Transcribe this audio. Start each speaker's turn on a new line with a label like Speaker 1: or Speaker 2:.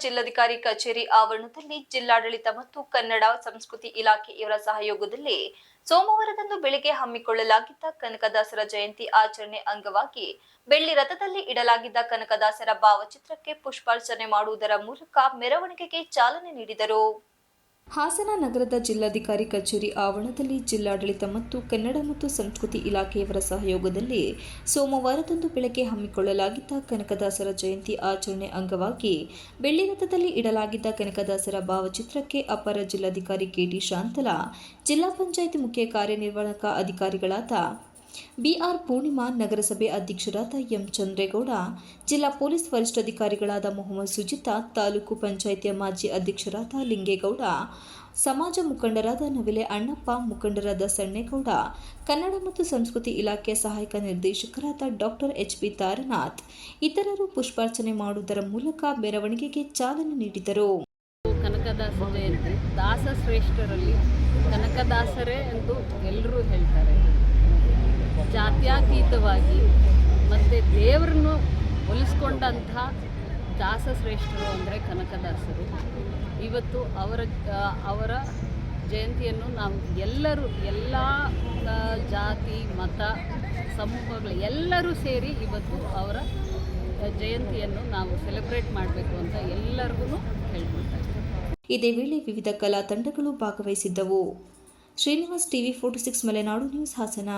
Speaker 1: ಜಿಲ್ಲಾಧಿಕಾರಿ ಕಚೇರಿ ಆವರಣದಲ್ಲಿ ಜಿಲ್ಲಾಡಳಿತ ಮತ್ತು ಕನ್ನಡ ಸಂಸ್ಕೃತಿ ಇಲಾಖೆ ಇವರ ಸಹಯೋಗದಲ್ಲಿ ಸೋಮವಾರದಂದು ಬೆಳಗ್ಗೆ ಹಮ್ಮಿಕೊಳ್ಳಲಾಗಿದ್ದ ಕನಕದಾಸರ ಜಯಂತಿ ಆಚರಣೆ ಅಂಗವಾಗಿ ಬೆಳ್ಳಿ ರಥದಲ್ಲಿ ಇಡಲಾಗಿದ್ದ ಕನಕದಾಸರ ಭಾವಚಿತ್ರಕ್ಕೆ ಪುಷ್ಪಾರ್ಚನೆ ಮಾಡುವುದರ ಮೂಲಕ ಮೆರವಣಿಗೆಗೆ ಚಾಲನೆ ನೀಡಿದರು. ಹಾಸನ ನಗರದ ಜಿಲ್ಲಾಧಿಕಾರಿ ಕಚೇರಿ ಆವರಣದಲ್ಲಿ ಜಿಲ್ಲಾಡಳಿತ ಮತ್ತು ಕನ್ನಡ ಮತ್ತು ಸಂಸ್ಕೃತಿ ಇಲಾಖೆಯವರ ಸಹಯೋಗದಲ್ಲಿ ಸೋಮವಾರದಂದು ಬೆಳಗ್ಗೆ ಹಮ್ಮಿಕೊಳ್ಳಲಾಗಿದ್ದ ಕನಕದಾಸರ ಜಯಂತಿ ಆಚರಣೆ ಅಂಗವಾಗಿ ಬೆಳ್ಳಿ ರಥದಲ್ಲಿ ಇಡಲಾಗಿದ್ದ ಕನಕದಾಸರ ಭಾವಚಿತ್ರಕ್ಕೆ ಅಪರ ಜಿಲ್ಲಾಧಿಕಾರಿ ಕೆಟಿ ಶಾಂತಲಾ, ಜಿಲ್ಲಾ ಪಂಚಾಯಿತಿ ಮುಖ್ಯ ಕಾರ್ಯನಿರ್ವಾಹಕ ಅಧಿಕಾರಿಗಳಾದ ಬಿಆರ್ ಪೂರ್ಣಿಮಾ, ನಗರಸಭೆ ಅಧ್ಯಕ್ಷರಾದ ಎಂ ಚಂದ್ರೇಗೌಡ, ಜಿಲ್ಲಾ ಪೊಲೀಸ್ ವರಿಷ್ಠಾಧಿಕಾರಿಗಳಾದ ಮೊಹಮ್ಮದ್ ಸುಜಿತಾ, ತಾಲೂಕು ಪಂಚಾಯಿತಿಯ ಮಾಜಿ ಅಧ್ಯಕ್ಷರಾದ ಲಿಂಗೇಗೌಡ, ಸಮಾಜ ಮುಖಂಡರಾದ ನವಿಲೆ ಅಣ್ಣಪ್ಪ, ಮುಖಂಡರಾದ ಸಣ್ಣೇಗೌಡ, ಕನ್ನಡ ಮತ್ತು ಸಂಸ್ಕೃತಿ ಇಲಾಖೆಯ ಸಹಾಯಕ ನಿರ್ದೇಶಕರಾದ ಡಾಕ್ಟರ್ ಎಚ್.ಪಿ. ತಾರನಾಥ್ ಇತರರು ಪುಷ್ಪಾರ್ಚನೆ ಮಾಡುವುದರ ಮೂಲಕ ಮೆರವಣಿಗೆಗೆ ಚಾಲನೆ ನೀಡಿದರು.
Speaker 2: ಕನಕದಾಸ ಜಯಂತಿ ದಾಸ ಶ್ರೇಷ್ಠರಲ್ಲಿ ಕನಕದಾಸರೇ ಎಂದು ಎಲ್ಲರೂ ಹೇಳ್ತಾರೆ. ಜಾತ್ಯಾತೀತವಾಗಿ ಮತ್ತು ದೇವರನ್ನು ಒಲಿಸ್ಕೊಂಡಂಥ ದಾಸಶ್ರೇಷ್ಠರು ಅಂದರೆ ಕನಕದಾಸರು. ಇವತ್ತು ಅವರ ಜಯಂತಿಯನ್ನು ನಾವು ಎಲ್ಲರೂ ಎಲ್ಲ ಜಾತಿ ಮತ ಸಮೂಹಗಳು ಎಲ್ಲರೂ ಸೇರಿ ಇವತ್ತು ಅವರ ಜಯಂತಿಯನ್ನು ನಾವು ಸೆಲೆಬ್ರೇಟ್ ಮಾಡಬೇಕು ಅಂತ ಎಲ್ಲರಿಗೂ ಹೇಳ್ಕೊಳ್ತಾ ಇದ್ದೀವಿ.
Speaker 1: ಇದೇ ವೇಳೆ ವಿವಿಧ ಕಲಾ ತಂಡಗಳು ಭಾಗವಹಿಸಿದ್ದವು. Srinivas, TV 46 Malenadu news, Hassan.